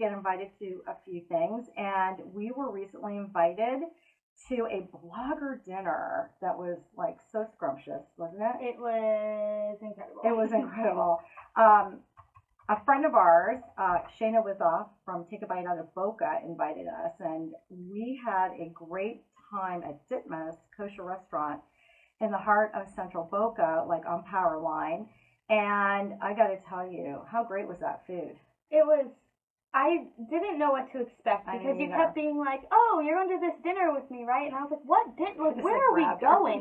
get invited to a few things, and we were recently invited to a blogger dinner that was like so scrumptious, wasn't it? It was incredible. It was incredible. A friend of ours, Shayna Wizoff from Take a Bite Out of Boca, invited us, and we had a great time at Ditmas kosher restaurant in the heart of Central Boca, like on Power Line. And I got to tell you, how great was that food? It was. I didn't know what to expect because you kept being like, "Oh, you're going to this dinner with me, right?" And I was like, "What dinner? Like, where are we going?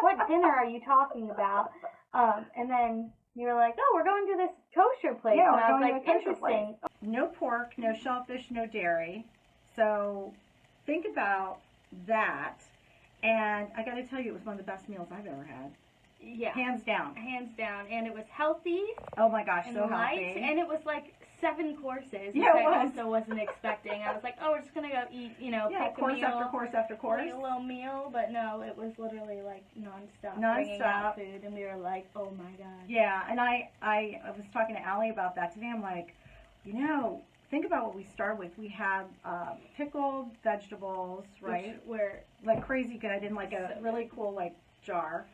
What dinner are you talking about?" And then you were like, "Oh, we're going to this kosher place." Yeah, and I was like, interesting. No pork, no shellfish, no dairy. So think about that. And I got to tell you, it was one of the best meals I've ever had. Yeah. Hands down. Hands down. And it was healthy. Oh my gosh, and so light, healthy. And it was like 7 courses, which yeah, I also wasn't expecting. I was like, oh, we're just going to go eat, pick course a meal. After course after course. Like a little meal. But no, it was literally like nonstop. Bringing out food. And we were like, oh my God. Yeah, and I was talking to Allie about that today. I'm like, think about what we started with. We had pickled vegetables, right? Which were like crazy good in like a really cool like jar.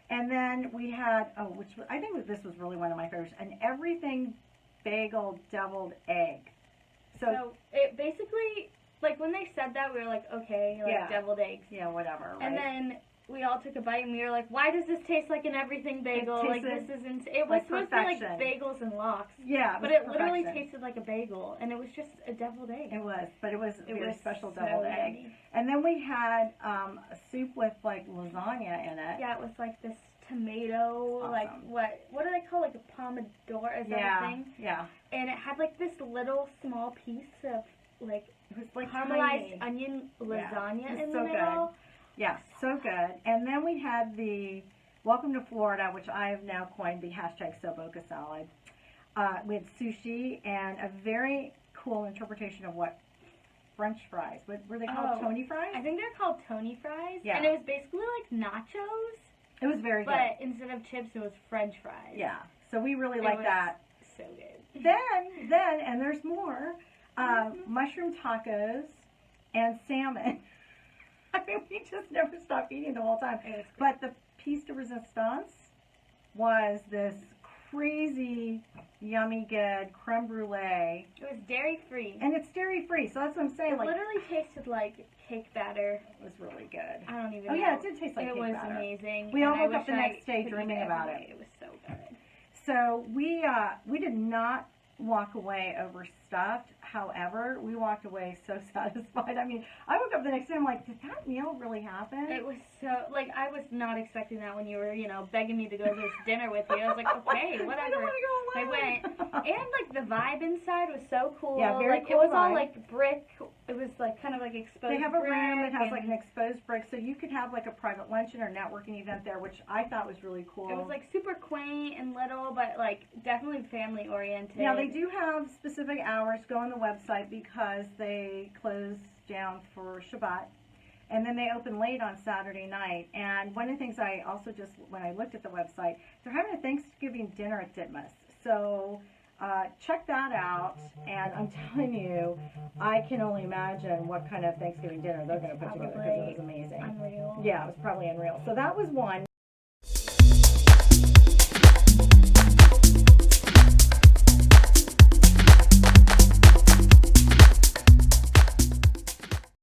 And then we had, I think this was really one of my favorites, an everything bagel deviled egg. So it basically, like when they said that, we were like, okay, like deviled eggs. Yeah, whatever, right? And then we all took a bite and we were like, why does this taste like an everything bagel? Like this isn't, it was supposed to be like bagels and lox. Yeah, but it literally tasted like a bagel and it was just a deviled egg. It was, but it was a very special deviled egg. Yummy. And then we had a soup with like lasagna in it. Yeah, it was like this tomato, awesome. Like what do they call, like a pomodoro, is that a thing? Yeah. And it had like this little small piece of like, it was like caramelized onion lasagna in the middle. Good. Yeah, so good. And then we had the Welcome to Florida, which I have now coined the hashtag SoBoca salad. We had sushi and a very cool interpretation of what French fries. Were they called Tony fries? I think they're called Tony fries. Yeah. And it was basically like nachos. It was very good. But instead of chips, it was French fries. Yeah. So we really like that. So good. Then, and there's more, mushroom tacos and salmon. I mean, we just never stopped eating the whole time. But the piece de resistance was this crazy, yummy, good creme brulee. It was dairy-free. And it's dairy-free, so that's what I'm saying. It literally tasted like cake batter. It was really good. I don't even know. Oh, yeah, it did taste like cake batter. It was amazing. We all woke up the next day dreaming about it. It was so good. So we did not walk away overstuffed. However, we walked away so satisfied. I mean, I woke up the next day, I'm like, did that meal really happen? It was so, like, I was not expecting that when you were, begging me to go to this dinner with you. I was like, okay, whatever. I don't want to go alone. I went. And, like, the vibe inside was so cool. Yeah, very like, cool. It was all, like, brick. It was, like, kind of, like, exposed They have a brick room that has, like, an exposed brick, so you could have, like, a private luncheon or networking event there, which I thought was really cool. It was, like, super quaint and little, but, like, definitely family-oriented. Now, they do have specific hours. Go on the website because they close down for Shabbat. And then they open late on Saturday night. And one of the things I also when I looked at the website, they're having a Thanksgiving dinner at Ditmas. So check that out. And I'm telling you, I can only imagine what kind of Thanksgiving dinner they're going to put together because it was amazing. Unreal. Yeah, it was probably unreal. So that was one.